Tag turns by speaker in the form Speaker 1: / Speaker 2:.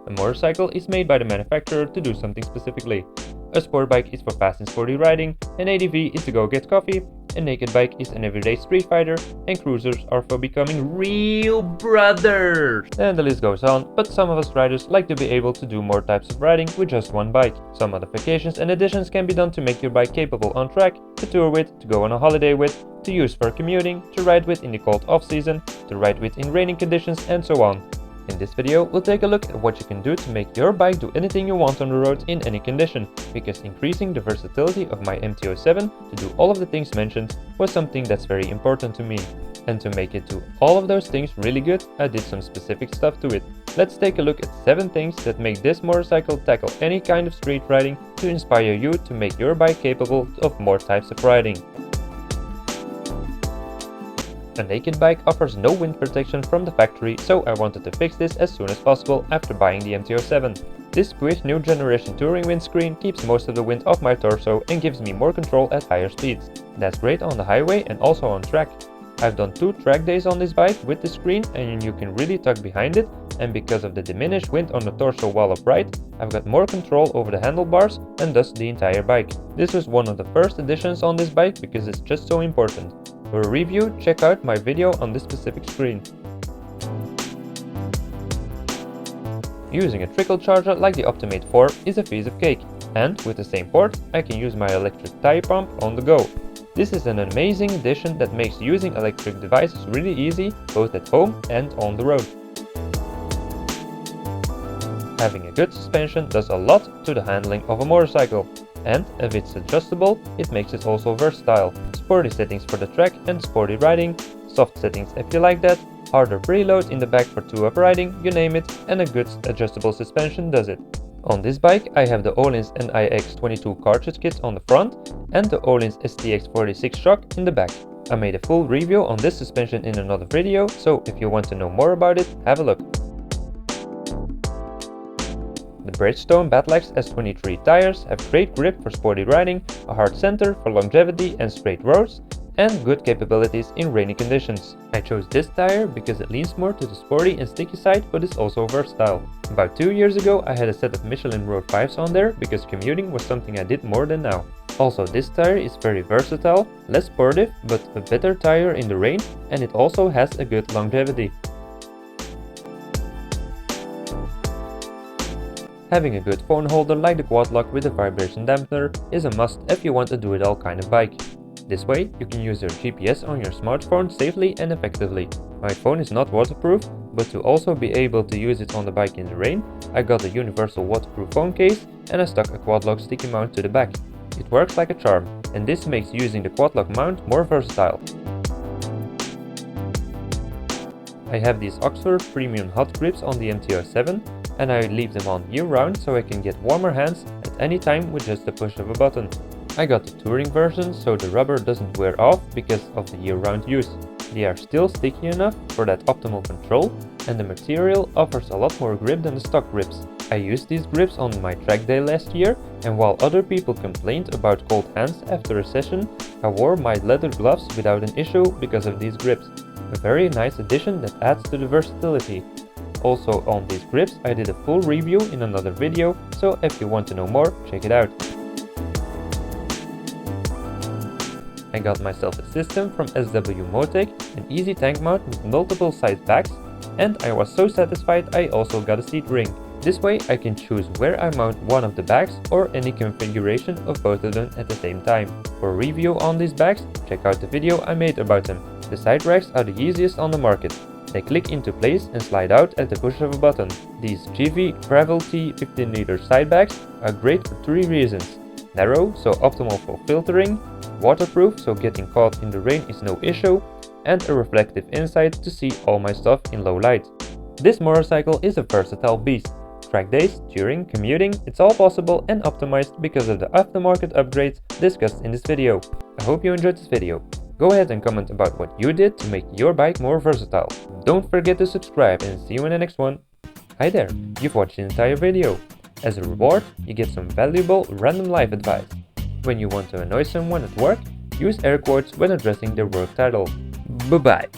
Speaker 1: A motorcycle is made by the manufacturer to do something specifically. A sport bike is for fast and sporty riding, an ADV is to go get coffee, a naked bike is an everyday street fighter, and cruisers are for becoming real brothers. And the list goes on, but some of us riders like to be able to do more types of riding with just one bike. Some modifications and additions can be done to make your bike capable on track, to tour with, to go on a holiday with, to use for commuting, to ride with in the cold off-season, to ride with in raining conditions, and so on. In this video, we'll take a look at what you can do to make your bike do anything you want on the road in any condition, because increasing the versatility of my MT07 to do all of the things mentioned was something that's very important to me. And to make it do all of those things really good, I did some specific stuff to it. Let's take a look at 7 things that make this motorcycle tackle any kind of street riding to inspire you to make your bike capable of more types of riding. A naked bike offers no wind protection from the factory, so I wanted to fix this as soon as possible after buying the MT07. This Squish new generation touring windscreen keeps most of the wind off my torso and gives me more control at higher speeds. That's great on the highway and also on track. I've done 2 track days on this bike with the screen and you can really tuck behind it, and because of the diminished wind on the torso while upright, I've got more control over the handlebars and thus the entire bike. This was one of the first additions on this bike because it's just so important. For a review, check out my video on this specific screen. Using a trickle charger like the Optimate 4 is a piece of cake, and with the same port, I can use my electric tire pump on the go. This is an amazing addition that makes using electric devices really easy, both at home and on the road. Having a good suspension does a lot to the handling of a motorcycle, and if it's adjustable, it makes it also versatile. Sporty settings for the track and sporty riding, soft settings if you like that, harder preload in the back for 2-up riding, you name it, and a good adjustable suspension does it. On this bike I have the Öhlins NIX22 cartridge kit on the front and the Öhlins STX46 shock in the back. I made a full review on this suspension in another video, so if you want to know more about it, have a look. The Bridgestone Batlax S23 tires have great grip for sporty riding, a hard center for longevity and straight roads, and good capabilities in rainy conditions. I chose this tire because it leans more to the sporty and sticky side, but is also versatile. About 2 years ago I had a set of Michelin Road 5s on there because commuting was something I did more than now. Also, this tire is very versatile, less sportive, but a better tire in the rain, and it also has a good longevity. Having a good phone holder like the quad lock with a vibration dampener is a must if you want a do-it-all kind of bike. This way you can use your GPS on your smartphone safely and effectively. My phone is not waterproof, but to also be able to use it on the bike in the rain, I got a universal waterproof phone case and I stuck a quad lock sticky mount to the back. It works like a charm, and this makes using the quad lock mount more versatile. I have these Oxford Premium Hot Grips on the MT07, and I leave them on year-round so I can get warmer hands at any time with just the push of a button. I got the touring version so the rubber doesn't wear off because of the year-round use. They are still sticky enough for that optimal control, and the material offers a lot more grip than the stock grips. I used these grips on my track day last year, and while other people complained about cold hands after a session, I wore my leather gloves without an issue because of these grips. A very nice addition that adds to the versatility. Also on these grips I did a full review in another video, so if you want to know more, check it out. I got myself a system from SW Motec, an easy tank mount with multiple side backs, and I was so satisfied I also got a seat ring. This way I can choose where I mount one of the bags or any configuration of both of them at the same time. For a review on these bags, check out the video I made about them. The side racks are the easiest on the market. They click into place and slide out at the push of a button. These GV Gravel T 15-liter side bags are great for 3 reasons. Narrow, so optimal for filtering, waterproof, so getting caught in the rain is no issue, and a reflective inside to see all my stuff in low light. This motorcycle is a versatile beast. Track days, touring, commuting, it's all possible and optimized because of the aftermarket upgrades discussed in this video. I hope you enjoyed this video. Go ahead and comment about what you did to make your bike more versatile. Don't forget to subscribe and see you in the next one. Hi there, you've watched the entire video. As a reward, you get some valuable random life advice. When you want to annoy someone at work, use air quotes when addressing their work title. Bye-bye.